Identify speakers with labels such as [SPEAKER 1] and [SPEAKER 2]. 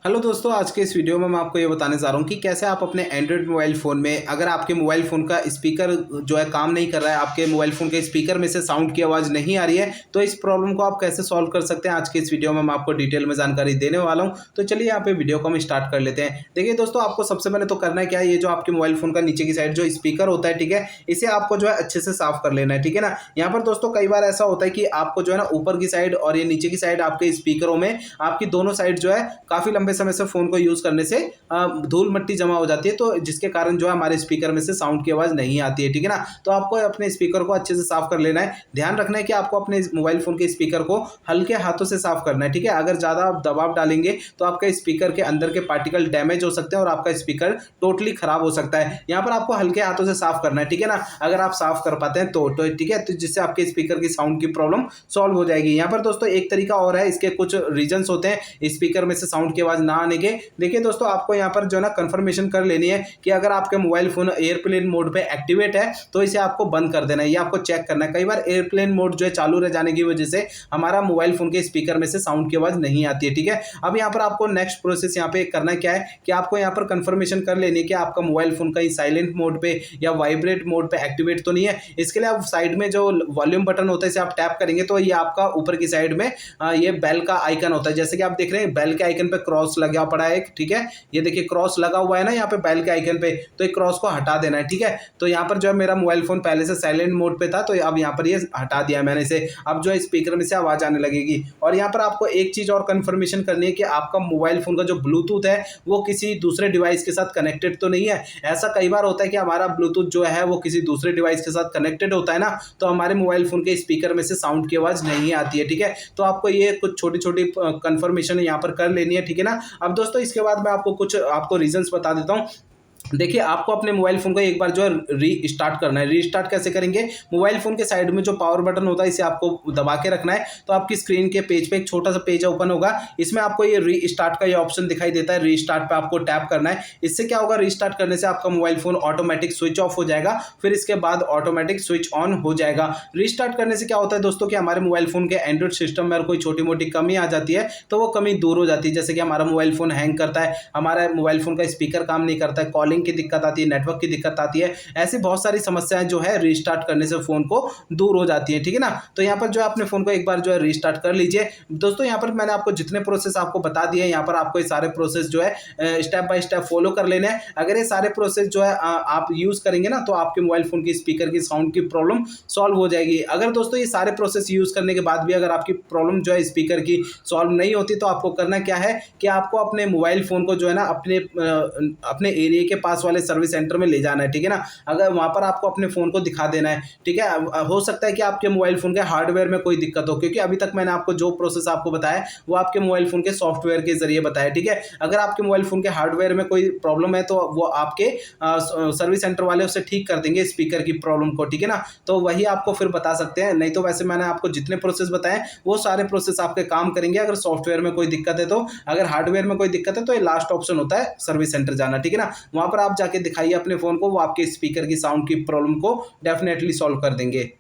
[SPEAKER 1] Hello दोस्तों, आज के इस वीडियो में मैं आपको ये बताने जा रहा हूँ कि कैसे आप अपने एंड्रॉयड मोबाइल फ़ोन में अगर आपके मोबाइल फ़ोन का स्पीकर जो है काम नहीं कर रहा है, आपके मोबाइल फ़ोन के स्पीकर में से साउंड की आवाज़ नहीं आ रही है, तो इस प्रॉब्लम को आप कैसे सॉल्व कर सकते हैं। आज के इस वीडियो में मैं आपको डिटेल में जानकारी देने वाला हूँ। तो चलिए यहाँ पे वीडियो को हम स्टार्ट कर लेते हैं। देखिए दोस्तों, आपको सबसे पहले तो करना है क्या है, ये जो आपके मोबाइल फ़ोन का नीचे की साइड जो स्पीकर होता है, ठीक है, इसे आपको जो है अच्छे से साफ़ कर लेना है, ठीक है ना। यहाँ पर दोस्तों कई बार ऐसा होता है कि आपको जो है ना ऊपर की साइड और ये नीचे की साइड आपके स्पीकरों में आपकी दोनों साइड जो है काफ़ी लंबे समय से फ़ोन को यूज़ करने से धूल मिट्टी जमा हो जाती है, तो जिसके कारण जो है हमारे स्पीकर में से साउंड की आवाज़ नहीं आती है, ठीक है ना। तो आपको अपने स्पीकर को अच्छे से साफ कर लेना है। ध्यान रखना है कि आपको अपने मोबाइल फ़ोन के स्पीकर को हल्के हाथों से साफ करना है, ठीक है। अगर ज़्यादा आप दबाव डालेंगे तो आपके स्पीकर के अंदर के पार्टिकल डैमेज हो सकते हैं और आपका स्पीकर टोटली खराब हो सकता है। यहाँ पर आपको हल्के हाथों से साफ करना है, ठीक है ना। अगर आप साफ कर पाते हैं तो ठीक है, तो जिससे आपके स्पीकर की साउंड की प्रॉब्लम सॉल्व हो जाएगी। यहाँ पर दोस्तों एक तरीका और है, इसके कुछ रीजंस होते हैं स्पीकर में से साउंड की आवाज़ ना आने के। देखिए दोस्तों, आपको यहाँ पर जो है ना कंफर्मेशन कर लेनी है कि अगर आपके मोबाइल फोन एयरप्लेन मोड पे एक्टिवेट है तो इसे आपको बंद कर देना है, ये आपको चेक करना है। कई बार एयरप्लेन मोड जो है चालू रह जाने की वजह से हमारा मोबाइल फोन के स्पीकर में से साउंड की आवाज़ नहीं आती है, ठीक है। अब यहाँ पर आपको नेक्स्ट प्रोसेस यहाँ पे करना क्या है कि आपको यहाँ पर कंफर्मेशन कर लेनी है कि आपका मोबाइल फोन कहीं साइलेंट मोड पे या वाइब्रेट मोड पे एक्टिवेट तो नहीं है। इसके लिए आप साइड में जो वॉल्यूम बटन होता है इसे आप टैप करेंगे तो ये आपका ऊपर की साइड में ये बेल का आइकन होता है। जैसे कि आप देख रहे हैं बेल के आइकन पे क्रॉस लगा पड़ा है, ठीक है। ये देखिए क्रॉस लगा हुआ है ना यहाँ पे बेल के आइकन पे, तो एक क्रॉस को हटा देना है, ठीक है। तो यहाँ पर जो है मेरा मोबाइल फोन पहले से साइलेंट मोड पे था, तो अब यहाँ पर ये हटा दिया है मैंने इसे। अब जो है स्पीकर में से आवाज आने लगेगी। और यहाँ पर आपको एक चीज और कंफर्मेशन करनी है कि आपका मोबाइल फोन का जो ब्लूटूथ है वो किसी दूसरे डिवाइस के साथ कनेक्टेड तो नहीं है। ऐसा कई बार होता है कि हमारा ब्लूटूथ जो है वो किसी दूसरे डिवाइस के साथ कनेक्टेड होता है ना, तो हमारे मोबाइल फोन के स्पीकर में से साउंड की आवाज नहीं आती है, ठीक है। तो आपको ये कुछ छोटी छोटी कंफर्मेशन यहाँ पर कर लेनी है, ठीक है ना। अब दोस्तों इसके बाद मैं आपको रीजंस बता देता हूँ। देखिए, आपको अपने मोबाइल फ़ोन को एक बार जो है रीस्टार्ट करना है। रीस्टार्ट कैसे करेंगे? मोबाइल फ़ोन के साइड में जो पावर बटन होता है इसे आपको दबा के रखना है, तो आपकी स्क्रीन के पेज पे एक छोटा सा पेज ओपन होगा। इसमें आपको ये रीस्टार्ट का ये ऑप्शन दिखाई देता है, रीस्टार्ट पे आपको टैप करना है। इससे क्या होगा, रीस्टार्ट करने से आपका mobile phone automatic switch off हो जाएगा, फिर इसके बाद ऑटोमेटिक स्विच ऑन हो जाएगा। रीस्टार्ट करने से क्या होता है दोस्तों कि हमारे मोबाइल फ़ोन के एंड्रॉइड सिस्टम में अगर कोई छोटी मोटी कमी आ जाती है तो वो कमी दूर हो जाती है। जैसे कि हमारा मोबाइल फ़ोन हैंग करता है, हमारा मोबाइल फ़ोन का स्पीकर काम नहीं करता है, कॉलिंग की दिक्कत आती है, नेटवर्क की दिक्कत आती है, ऐसी बहुत सारी समस्याएं जो है रीस्टार्ट करने से फोन को दूर हो जाती है, ठीक है ना। तो यहाँ पर जो है अपने फोन को एक बार जो है रीस्टार्ट कर लीजिए। दोस्तों यहाँ पर मैंने आपको जितने प्रोसेस आपको बता दिए, यहाँ पर आपको ये सारे प्रोसेस जो है स्टेप बाय स्टेप फॉलो कर लेने हैं। अगर ये सारे प्रोसेस जो है आप यूज करेंगे ना, तो आपके मोबाइल फोन की स्पीकर की साउंड की प्रॉब्लम सॉल्व हो जाएगी। अगर दोस्तों ये सारे प्रोसेस यूज करने के बाद भी अगर आपकी प्रॉब्लम जो है स्पीकर की सॉल्व नहीं होती, तो आपको करना क्या है कि आपको अपने मोबाइल फोन को जो है ना अपने एरिया के पास वाले सर्विस सेंटर में ले जाना है, ठीक है ना। अगर वहां पर आपको अपने फोन को दिखा देना है, ठीक है। हो सकता है कि आपके मोबाइल फोन के हार्डवेयर में कोई दिक्कत हो, क्योंकि अभी तक मैंने आपको जो प्रोसेस आपको बताया वो आपके मोबाइल फोन के सॉफ्टवेयर के जरिए बताया, ठीक है। अगर आपके मोबाइल फोन के हार्डवेयर में कोई प्रॉब्लम है तो वो आपके सर्विस सेंटर वाले उसे ठीक कर देंगे स्पीकर की प्रॉब्लम को, ठीक है ना। तो वही आपको फिर बता सकते हैं, नहीं तो वैसे मैंने आपको जितने प्रोसेस बताए वो सारे प्रोसेस आपके काम करेंगे अगर सॉफ्टवेयर में कोई दिक्कत है तो। अगर हार्डवेयर में कोई दिक्कत है तो ये लास्ट ऑप्शन होता है सर्विस सेंटर जाना, ठीक है ना। वहां पर आप जाके दिखाइए अपने फोन को, वो आपके स्पीकर की साउंड की प्रॉब्लम को डेफिनेटली सॉल्व कर देंगे।